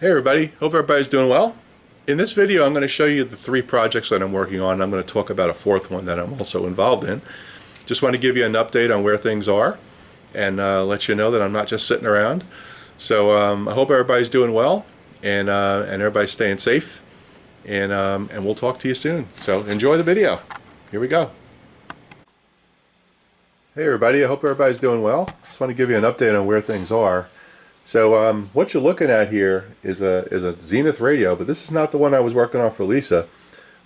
Hey everybody, hope everybody's doing well. In this video I'm going to show you the 3 projects that I'm working on. I'm going to talk about a 4th one that I'm also involved in. Just want to give you an update on where things are and let you know that I'm not just sitting around. So I hope everybody's doing well and everybody's staying safe, and we'll talk to you soon. So enjoy the video. Here we go. Hey everybody, I hope everybody's doing well. Just want to give you an update on where things are. So what you're looking at here is a Zenith radio, but this is not the one I was working on for Lisa.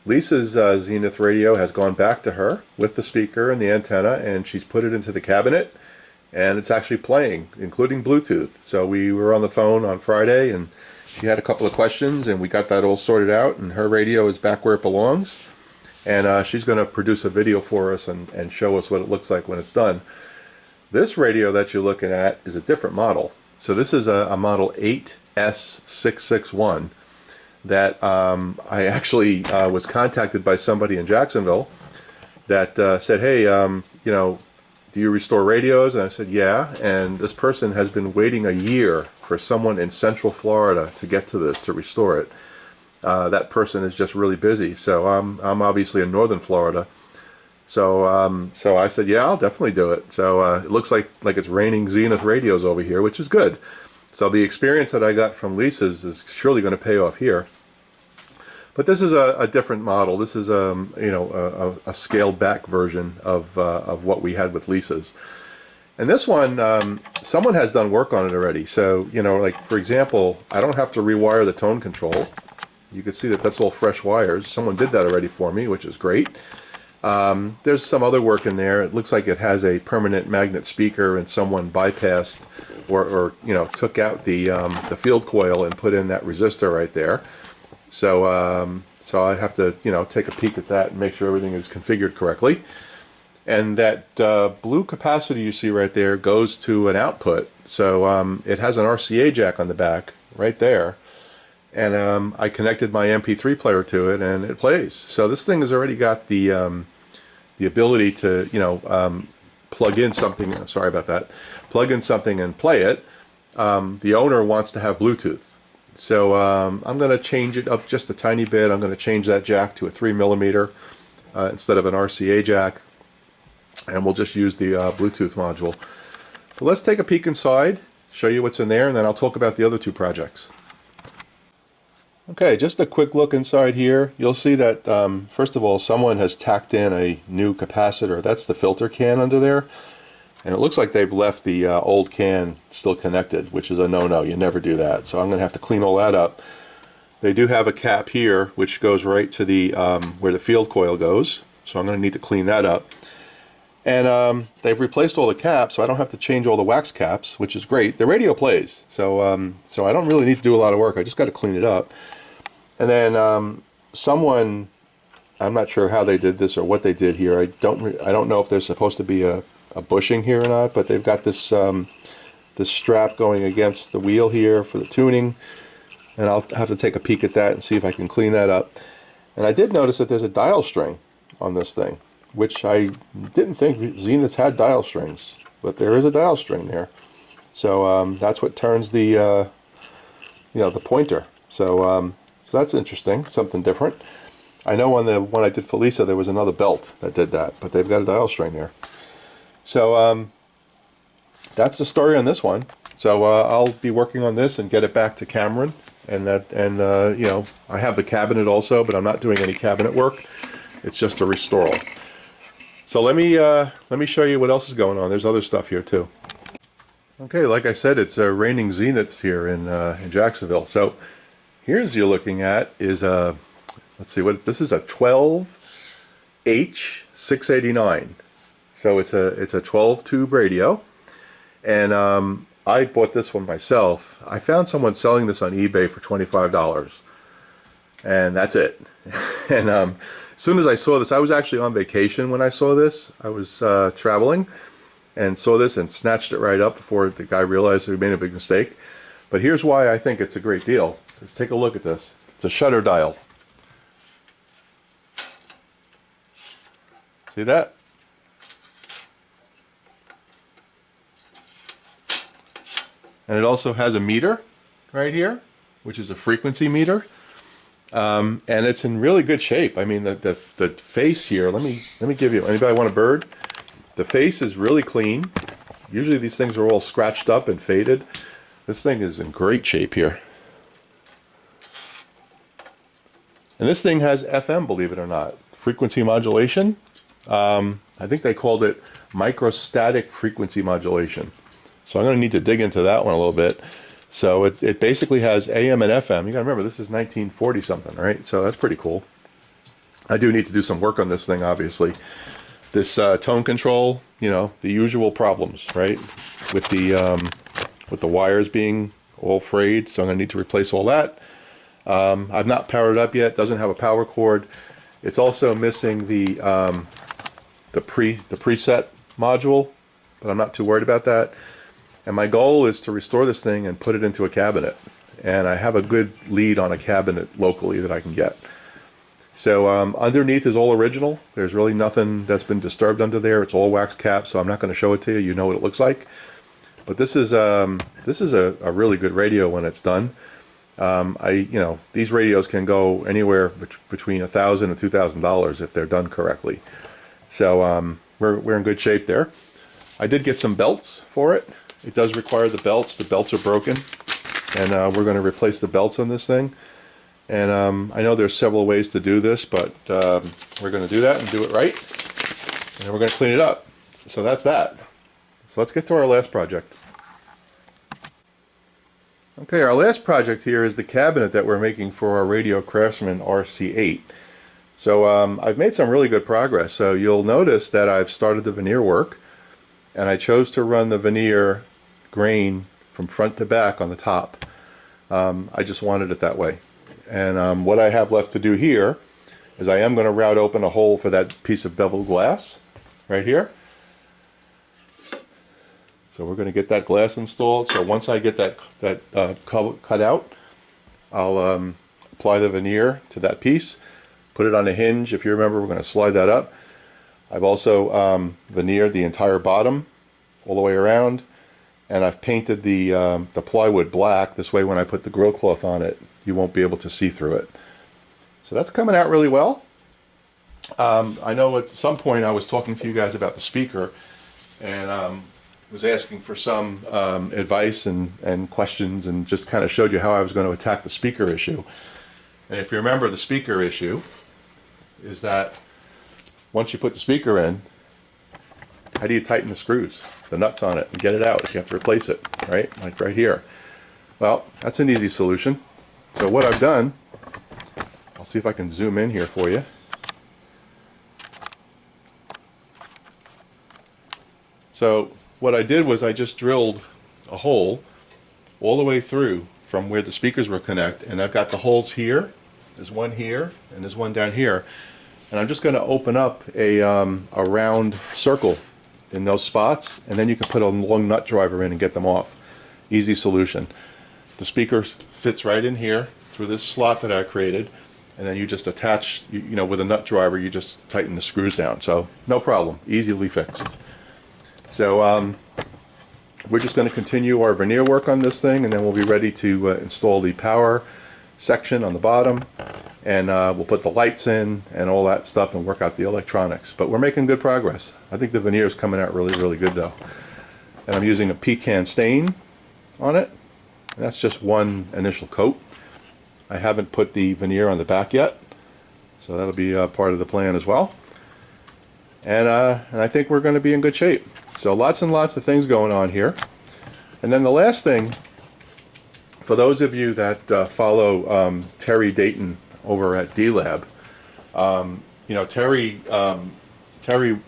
Lisa's Zenith radio has gone back to her with the speaker and the antenna, and she's put it into the cabinet, and it's actually playing, including Bluetooth. So we were on the phone on Friday, and she had a couple of questions, and we got that all sorted out, and her radio is back where it belongs. And she's going to produce a video for us and show us what it looks like when it's done. This radio that you're looking at is a different model. So this is a model 8S661 that I actually was contacted by somebody in Jacksonville that said, hey, you know, do you restore radios? And I said, yeah. And this person has been waiting a year for someone in Central Florida to get to this, to restore it. That person is just really busy. So I'm obviously in Northern Florida. So so I said, yeah, I'll definitely do it. So it looks like it's raining Zenith radios over here, which is good. So the experience that I got from Lisa's is surely going to pay off here. But this is a different model. This is you know, a scaled back version of what we had with Lisa's. And this one, someone has done work on it already. So, you know, like for example, I don't have to rewire the tone control. You can see that that's all fresh wires. Someone did that already for me, which is great. There's some other work in there. It looks like it has a permanent magnet speaker, and someone bypassed or you know, took out the field coil and put in that resistor right there. So so I have to, you know, take a peek at that and make sure everything is configured correctly. And that blue capacitor you see right there goes to an output. So it has an RCA jack on the back right there. And I connected my MP3 player to it, and it plays. So this thing has already got the ability to, you know, plug in something. Sorry about that. Plug in something and play it. The owner wants to have Bluetooth, so I'm going to change it up just a tiny bit. I'm going to change that jack to a 3mm instead of an RCA jack, and we'll just use the Bluetooth module. But let's take a peek inside, show you what's in there, and then I'll talk about the other 2 projects. Okay, just a quick look inside here. You'll see that, first of all, someone has tacked in a new capacitor. That's the filter can under there. And it looks like they've left the old can still connected, which is a no-no. You never do that. So I'm going to have to clean all that up. They do have a cap here, which goes right to the where the field coil goes. So I'm going to need to clean that up. And they've replaced all the caps, so I don't have to change all the wax caps, which is great. The radio plays, so so I don't really need to do a lot of work. I just got to clean it up. And then someone, I'm not sure how they did this or what they did here. I don't know if there's supposed to be a bushing here or not, but they've got this this strap going against the wheel here for the tuning, and I'll have to take a peek at that and see if I can clean that up. And I did notice that there's a dial string on this thing, which I didn't think Zeniths had dial strings, but there is a dial string there. So that's what turns the you know, the pointer. So so that's interesting, something different. I know on the one I did for Lisa there was another belt that did that, but they've got a dial string there. So that's the story on this one. So I'll be working on this and get it back to Cameron, and you know, I have the cabinet also, but I'm not doing any cabinet work. It's just a restoral. So let me show you what else is going on. There's other stuff here too. Okay, like I said, it's raining Zeniths here in Jacksonville. So here's you're looking at is a, let's see what this is, a 12H689. So it's a 12 tube radio, and I bought this one myself. I found someone selling this on eBay for $25, and that's it. And as soon as I saw this, I was actually on vacation when I saw this. I was traveling and saw this and snatched it right up before the guy realized he made a big mistake. But here's why I think it's a great deal. Let's take a look at this. It's a shutter dial. See that? And it also has a meter right here. which is a frequency meter. And it's in really good shape. I mean, the face here, let me give you, anybody want a bird? The face is really clean. Usually these things are all scratched up and faded. This thing is in great shape here. And this thing has FM, believe it or not. Frequency modulation. I think they called it microstatic frequency modulation. So I'm going to need to dig into that one a little bit. So it basically has AM and FM. You got to remember, this is 1940 something, right? So that's pretty cool. I do need to do some work on this thing, obviously. This tone control, you know, the usual problems, right? With the wires being all frayed, so I'm going to need to replace all that. I've not powered it up yet. Doesn't have a power cord. It's also missing the preset module, but I'm not too worried about that. And my goal is to restore this thing and put it into a cabinet. And I have a good lead on a cabinet locally that I can get. So underneath is all original. There's really nothing that's been disturbed under there. It's all wax cap, so I'm not going to show it to you. You know what it looks like. But this is a really good radio when it's done. These radios can go anywhere between $1,000 and $2,000 if they're done correctly. So we're in good shape there. I did get some belts for it. It does require the belts. The belts are broken, and we're going to replace the belts on this thing. And I know there's several ways to do this, but we're going to do that and do it right. And then we're going to clean it up. So that's that. So let's get to our last project. Okay, our last project here is the cabinet that we're making for our Radio Craftsman RC8. So I've made some really good progress. So you'll notice that I've started the veneer work, and I chose to run the veneer grain from front to back on the top. I just wanted it that way. And what I have left to do here is I am going to route open a hole for that piece of beveled glass right here. So we're going to get that glass installed. So once I get that cover cut out, I'll apply the veneer to that piece, put it on a hinge. If you remember, we're going to slide that up. I've also veneered the entire bottom all the way around, and I've painted the plywood black. This way, when I put the grill cloth on it, you won't be able to see through it. So that's coming out really well. I know at some point I was talking to you guys about the speaker, and was asking for some advice and questions, and just kind of showed you how I was going to attack the speaker issue. And if you remember, the speaker issue is that once you put the speaker in, how do you tighten the screws, the nuts on it, and get it out if you have to replace it, right? Like right here. Well, that's an easy solution. So what I've done, I'll see if I can zoom in here for you. So what I did was I just drilled a hole all the way through from where the speakers were connected, and I've got the holes here, there's one here, and there's one down here. And I'm just going to open up a round circle in those spots, and then you can put a long nut driver in and get them off. Easy solution. The speaker fits right in here through this slot that I created, and then you just attach, with a nut driver, you just tighten the screws down. So no problem, easily fixed. So we're just going to continue our veneer work on this thing, and then we'll be ready to install the power section on the bottom, and we'll put the lights in and all that stuff and work out the electronics. But we're making good progress. I think the veneer is coming out really, really good though. And I'm using a pecan stain on it. And that's just one initial coat. I haven't put the veneer on the back yet, so that'll be part of the plan as well. And I think we're going to be in good shape. So lots and lots of things going on here. And then the last thing, for those of you that follow Terry Dayton over at D-Lab, Terry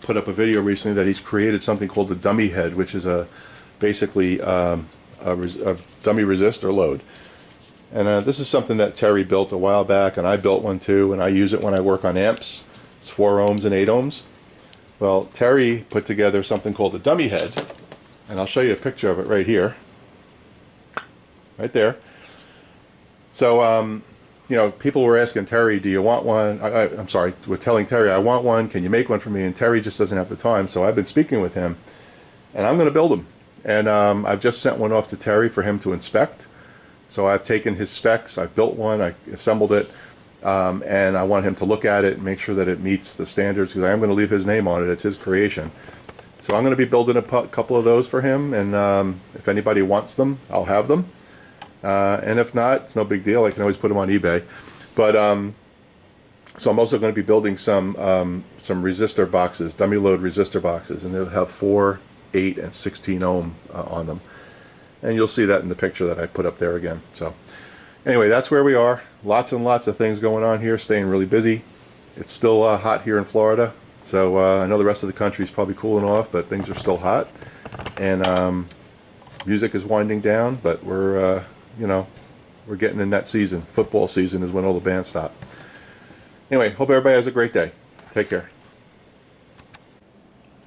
put up a video recently that he's created something called the dummy head, which is basically a dummy resistor load. And this is something that Terry built a while back, and I built one too, and I use it when I work on amps. It's 4 ohms and 8 ohms. Well, Terry put together something called a dummy head, and I'll show you a picture of it right here. Right there. So, people were asking Terry, do you want one? I'm sorry, we're telling Terry, I want one, can you make one for me? And Terry just doesn't have the time, so I've been speaking with him, and I'm going to build them. And I've just sent one off to Terry for him to inspect. So I've taken his specs, I've built one, I assembled it, and I want him to look at it and make sure that it meets the standards, because I am going to leave his name on it. It's his creation. So I'm going to be building a couple of those for him, and if anybody wants them, I'll have them. And if not, it's no big deal. I can always put them on eBay. But so I'm also going to be building some resistor boxes, dummy load resistor boxes, and they'll have 4, 8, and 16 ohm on them. And you'll see that in the picture that I put up there again. So anyway, that's where we are. Lots and lots of things going on here, staying really busy. It's still hot here in Florida. So I know the rest of the country is probably cooling off, but things are still hot. And music is winding down, but we're, we're getting in that season. Football season is when all the bands stop. Anyway, hope everybody has a great day. Take care.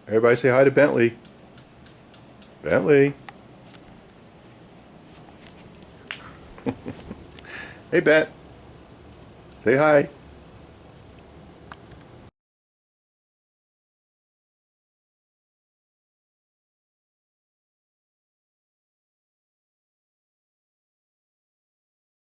Everybody say hi to Bentley. Bentley. Hey, Bet. Say hi.